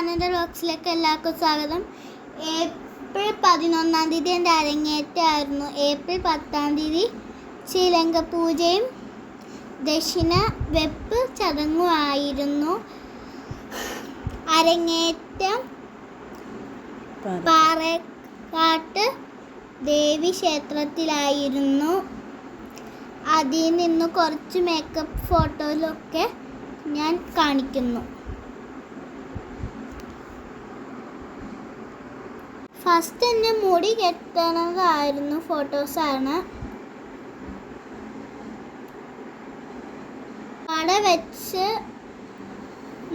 ആനന്ദ വ്ലോഗ്സിലേക്ക് എല്ലാവർക്കും സ്വാഗതം. ഏപ്രിൽ 11-ാം തീയതി എൻ്റെ അരങ്ങേറ്റമായിരുന്നു. ഏപ്രിൽ 10-ാം തീയതി ശ്രീലങ്ക പൂജയും ദക്ഷിണ വെപ്പ് ചടങ്ങുമായിരുന്നു. അരങ്ങേറ്റം പാറക്കാട്ട് ദേവി ക്ഷേത്രത്തിലായിരുന്നു. അതിൽ നിന്ന് കുറച്ച് മേക്കപ്പ് ഫോട്ടോയിലൊക്കെ ഞാൻ കാണിക്കുന്നു. ഫസ്റ്റ് എൻ്റെ മുടി കെട്ടണതായിരുന്നു ഫോട്ടോസാണ്. പാട വെച്ച്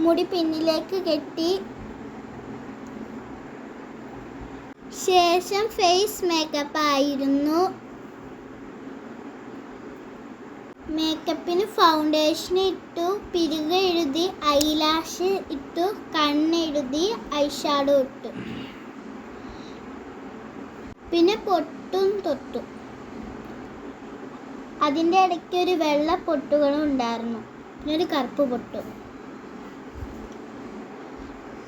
മുടി പിന്നിലേക്ക് കെട്ടി. ശേഷം ഫേസ് മേക്കപ്പ് ആയിരുന്നു. മേക്കപ്പിന് ഫൗണ്ടേഷൻ ഇട്ടു, പിരുക എഴുതി, ഐലാഷ് ഇട്ടു, കണ്ണെഴുതി, ഐഷാഡോ ഇട്ടു, പിന്നെ പൊട്ടും തൊട്ടു. അതിൻ്റെ ഇടയ്ക്ക് ഒരു വെള്ള പൊട്ടുകളും ഉണ്ടായിരുന്നു, പിന്നെ ഒരു കറുപ്പ് പൊട്ടു.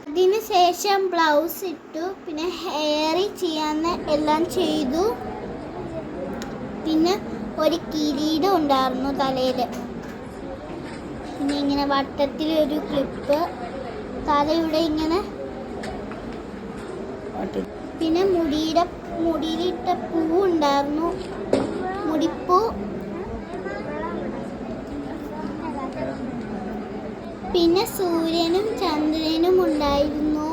അതിന് ശേഷം ബ്ലൗസ് ഇട്ടു, പിന്നെ ഹെയർ ചെയ്യാന്ന് എല്ലാം ചെയ്തു. പിന്നെ ഒരു കിരീടം ഉണ്ടായിരുന്നു തലയിൽ, പിന്നെ ഇങ്ങനെ വട്ടത്തിലൊരു ക്ലിപ്പ്, തലയുടെ ഇങ്ങനെ, പിന്നെ മുടിയിലിട്ട പൂ ഉണ്ടായിരുന്നു, മുടിപ്പൂ. പിന്നെ സൂര്യനും ചന്ദ്രനും ഉണ്ടായിരുന്നു.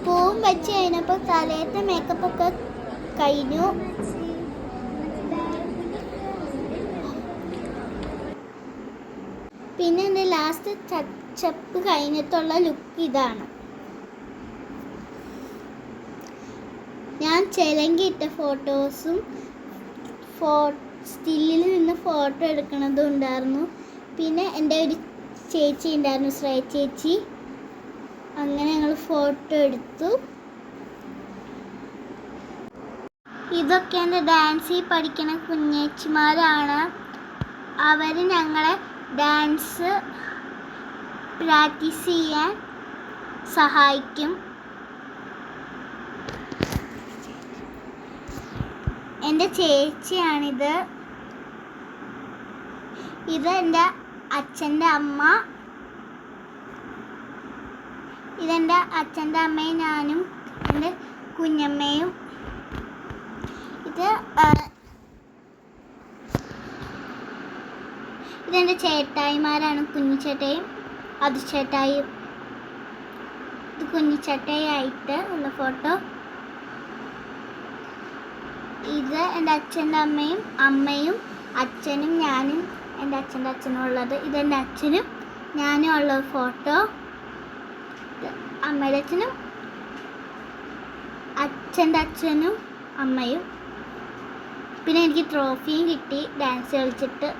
പൂവും വെച്ച് കഴിഞ്ഞപ്പോൾ തലയത്തെ മേക്കപ്പൊക്കെ കഴിഞ്ഞു. പിന്നെ എൻ്റെ ലാസ്റ്റ് ടച്ചപ്പ് കഴിഞ്ഞിട്ടുള്ള ലുക്ക് ഇതാണ്. ഞാൻ ചിലങ്കിയിട്ട ഫോട്ടോസും സ്റ്റില്ലിൽ നിന്ന് ഫോട്ടോ എടുക്കണതും ഉണ്ടായിരുന്നു. പിന്നെ എൻ്റെ ഒരു ചേച്ചി ഉണ്ടായിരുന്നു, ശ്രേയ ചേച്ചി. അങ്ങനെ ഞങ്ങൾ ഫോട്ടോ എടുത്തു. ഇതൊക്കെ എൻ്റെ ഡാൻസിൽ പഠിക്കുന്ന കുഞ്ഞേച്ചിമാരാണ്. അവർ ഞങ്ങളെ ഡാൻസ് പ്രാക്ടീസ് ചെയ്യാൻ സഹായിക്കും. എൻ്റെ ചേച്ചിയാണിത്. ഇത് എൻ്റെ അച്ഛൻ്റെ അമ്മ. ഇതെൻ്റെ അച്ഛൻ്റെ അമ്മയും ഞാനും എൻ്റെ കുഞ്ഞമ്മയും. ഇതെൻ്റെ ചേട്ടായിമാരാണ്, കുഞ്ഞിച്ചേട്ടയും അതുചേട്ടായും. ഇത് കുഞ്ഞിച്ചേട്ടയായിട്ട് ഉള്ള ഫോട്ടോ. ഇത് എൻ്റെ അച്ഛൻ്റെ അമ്മയും അച്ഛനും ഞാനും എൻ്റെ അച്ഛൻ്റെ അച്ഛനും ഉള്ളത്. ഇതെൻ്റെ അച്ഛനും ഞാനും ഉള്ള ഫോട്ടോ. അമ്മയുടെ അച്ഛനും അച്ഛൻ്റെ അച്ഛനും അമ്മയും. പിന്നെ എനിക്ക് ട്രോഫിയും കിട്ടി ഡാൻസ് കളിച്ചിട്ട്.